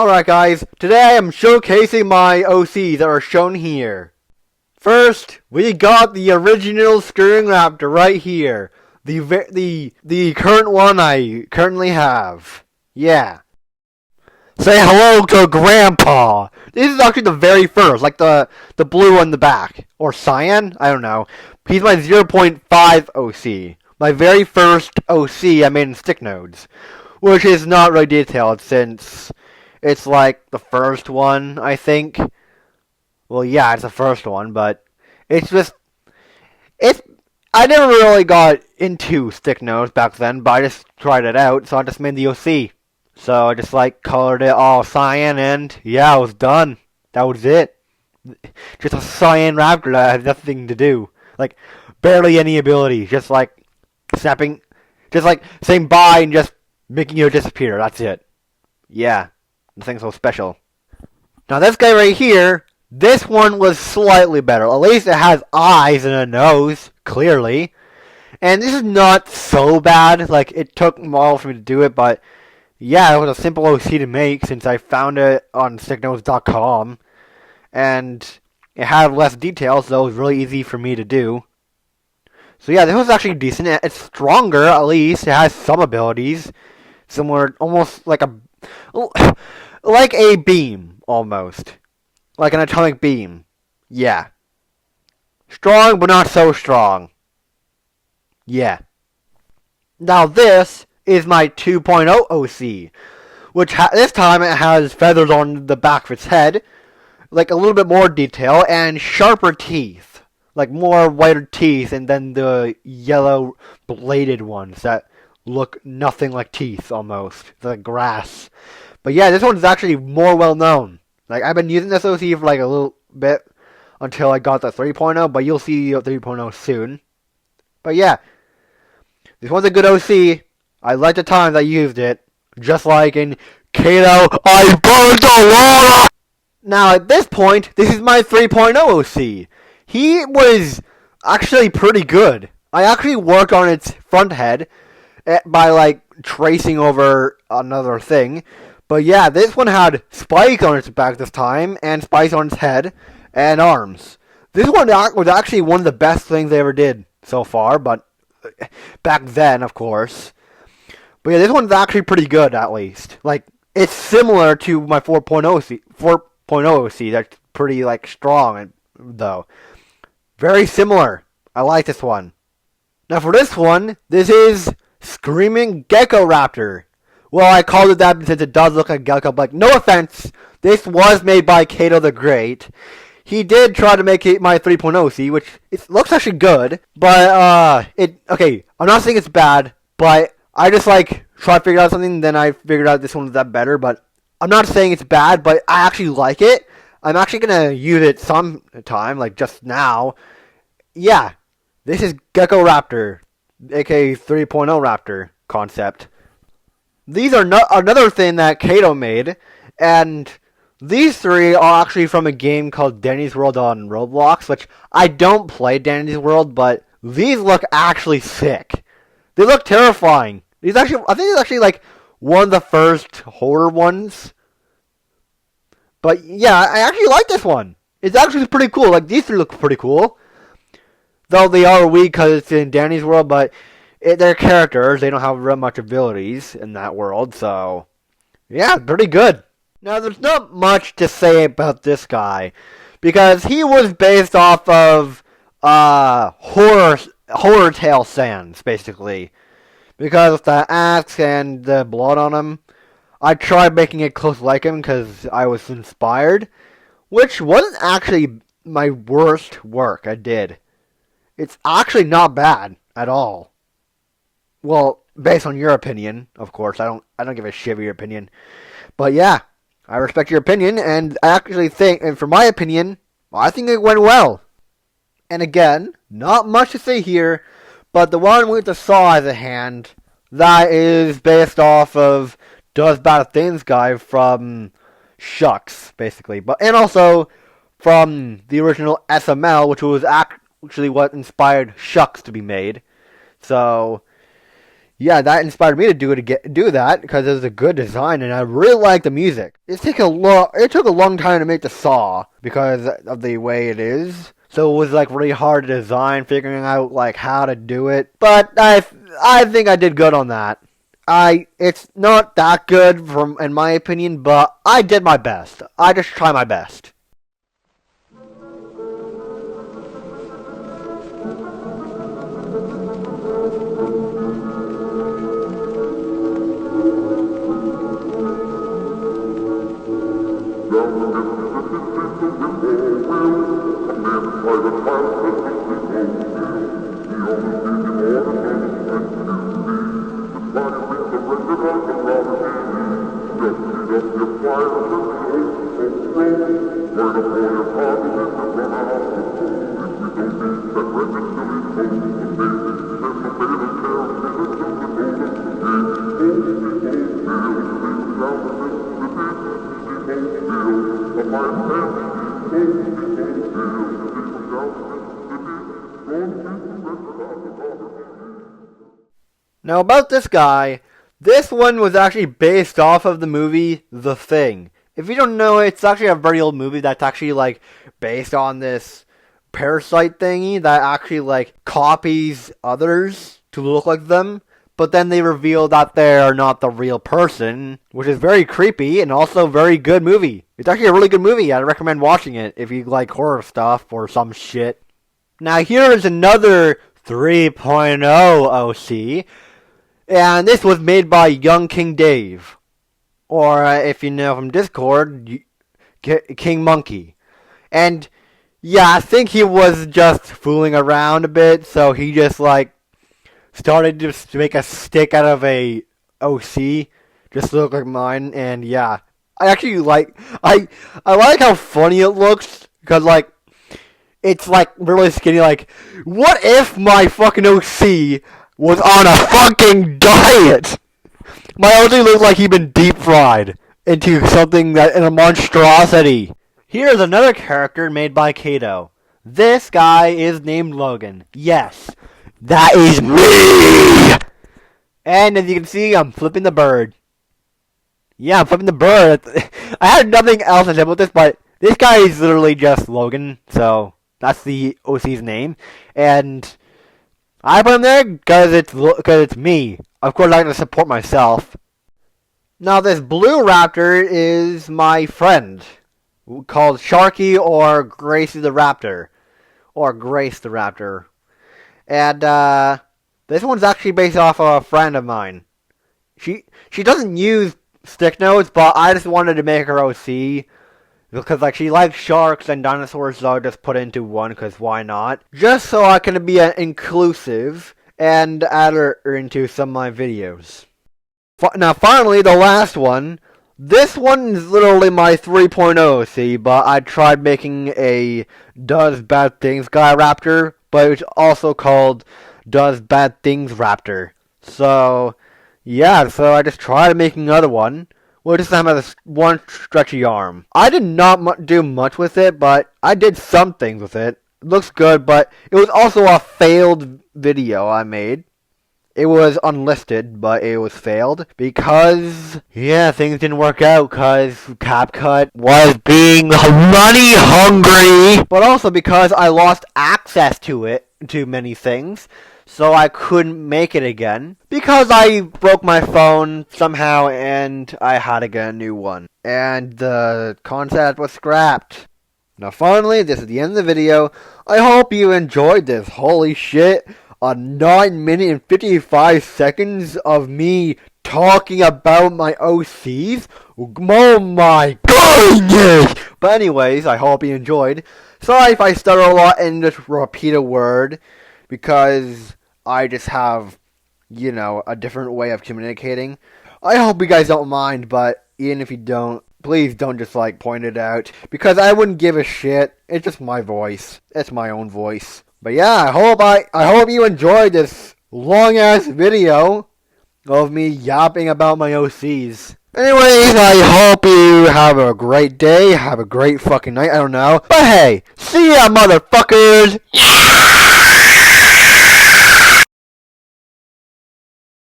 Alright guys, today I am showcasing my OCs that are shown here. First, we got the original Screaming Raptor right here. The current one I currently have. Yeah. Say hello to Grandpa! This is actually the very first, like the blue on the back. Or cyan? I don't know. He's my 0.5 OC. My very first OC I made in stick nodes. Which is not really detailed since it's like the first one, I think. Well, yeah, it's the first one, but it's just... I never really got into stick nodes back then, but I just tried it out, so I just made the OC. So I just colored it all cyan and yeah, it was done. That was it. Just a cyan raptor that had nothing to do. Barely any ability. Just snapping, just saying bye and just making you disappear. That's it. Yeah. Nothing so special. Now this guy right here, this one was slightly better. At least it has eyes and a nose, clearly. And this is not so bad. It took a while for me to do it, but yeah, it was a simple OC to make since I found it on sticknodes.com. And it had less details, so it was really easy for me to do. So yeah, this was actually decent. It's stronger, at least. It has some abilities. Similar, almost like a beam, almost. Like an atomic beam. Yeah. Strong, but not so strong. Yeah. Now this is my 2.0 OC, which this time it has feathers on the back of its head, a little bit more detail, and sharper teeth. More whiter teeth, and then the yellow bladed ones that look nothing like teeth, almost. The grass. But yeah, this one's actually more well known. I've been using this OC for a little bit until I got the 3.0, but you'll see 3.0 soon. But yeah, this one's a good OC. I like the times I used it. Just like in Kato, I burned Aurora! Now at this point, this is my 3.0 OC. He was actually pretty good. I actually worked on its front head by tracing over another thing. But yeah, this one had spikes on its back this time, and spikes on its head, and arms. This one was actually one of the best things they ever did so far, but back then, of course. But yeah, this one's actually pretty good, at least. It's similar to my 4.0 OC, that's pretty, strong, though. Very similar. I like this one. Now for this one, this is Screaming Gecko Raptor. Well, I called it that because it does look like Gecko, but no offense, this was made by Kato the Great. He did try to make it my 3.0 C, which it looks actually good, but okay, I'm not saying it's bad, but I just tried to figure out something, then I figured out this one was that better, but I'm not saying it's bad, but I actually like it. I'm actually gonna use it sometime, just now. Yeah, this is Gecko Raptor, aka 3.0 Raptor concept. These are another thing that Kato made, and these three are actually from a game called Danny's World on Roblox, which I don't play Danny's World, but these look actually sick. They look terrifying. I think it's actually one of the first horror ones. But yeah, I actually like this one. It's actually pretty cool. These three look pretty cool. Though they are weak because it's in Danny's World, but they're characters. They don't have real much abilities in that world, so yeah, pretty good. Now, there's not much to say about this guy, because he was based off of Horror Tale Sans, basically. Because of the axe and the blood on him. I tried making it close like him because I was inspired, which wasn't actually my worst work I did. It's actually not bad at all. Well, based on your opinion, of course. I don't give a shit of your opinion. But yeah, I respect your opinion, and I actually think, and for my opinion, I think it went well. And again, not much to say here, but the one with the saw as a hand, that is based off of Does Bad Things guy from Shucks, basically. And also from the original SML, which was actually what inspired Shucks to be made. So, yeah, that inspired me to do that because it was a good design and I really like the music. It took a long time to make the Saw because of the way it is. So it was like really hard to design, figuring out like how to do it. But I think I did good on that. It's not that good in my opinion, but I did my best. I just try my best. Now about this guy, this one was actually based off of the movie The Thing. If you don't know, it's actually a very old movie that's actually like based on this parasite thingy that actually like copies others to look like them, but then they reveal that they're not the real person, which is very creepy and also a very good movie. It's actually a really good movie. I'd recommend watching it if you like horror stuff or some shit. Now here is another 3.0 OC. And this was made by Young King Dave. Or, if you know from Discord, King Monkey. And, yeah, I think he was just fooling around a bit, so he just, like, started to make a stick out of a OC, just to look like mine, and, yeah. I actually like, I like how funny it looks, because, like, it's, like, really skinny, like, what if my fucking OC was on a fucking diet? My OC looked like he'd been deep fried into something that in a monstrosity. Here's another character made by Kato. This guy is named Logan. Yes, that is me! And as you can see, I'm flipping the bird. Yeah, I'm flipping the bird. I had nothing else to say about this, but this guy is literally just Logan, so that's the OC's name. And I put him there because it's me. Of course, I like to support myself. Now, this blue raptor is my friend, called Sharky or Gracie the Raptor, or Grace the Raptor. And this one's actually based off of a friend of mine. She doesn't use stick notes, but I just wanted to make her OC. Because, like, she likes sharks and dinosaurs, so I just put it into one, because why not? Just so I can be inclusive and add her into some of my videos. Now, finally, the last one. This one is literally my 3.0, see, but I tried making a Does Bad Things Guy Raptor, but it's also called Does Bad Things Raptor. So, yeah, so I just tried making another one. Well, this time has one stretchy arm. I did not do much with it, but I did some things with it. It looks good, but it was also a failed video I made. It was unlisted, but it was failed because, yeah, things didn't work out because CapCut was being money hungry. But also because I lost access to many things. So I couldn't make it again because I broke my phone somehow and I had to get a new one. And the concept was scrapped. Now finally, this is the end of the video. I hope you enjoyed this. Holy shit. A 9 minute and 55 seconds of me talking about my OCs. Oh my goodness! But anyways, I hope you enjoyed. Sorry if I stutter a lot and just repeat a word because I just have, you know, a different way of communicating. I hope you guys don't mind, but even if you don't, please don't just, like, point it out. Because I wouldn't give a shit. It's just my voice. It's my own voice. But yeah, I hope you enjoyed this long-ass video of me yapping about my OCs. Anyways, I hope you have a great day, have a great fucking night, I don't know. But hey, see ya, motherfuckers! Yeah!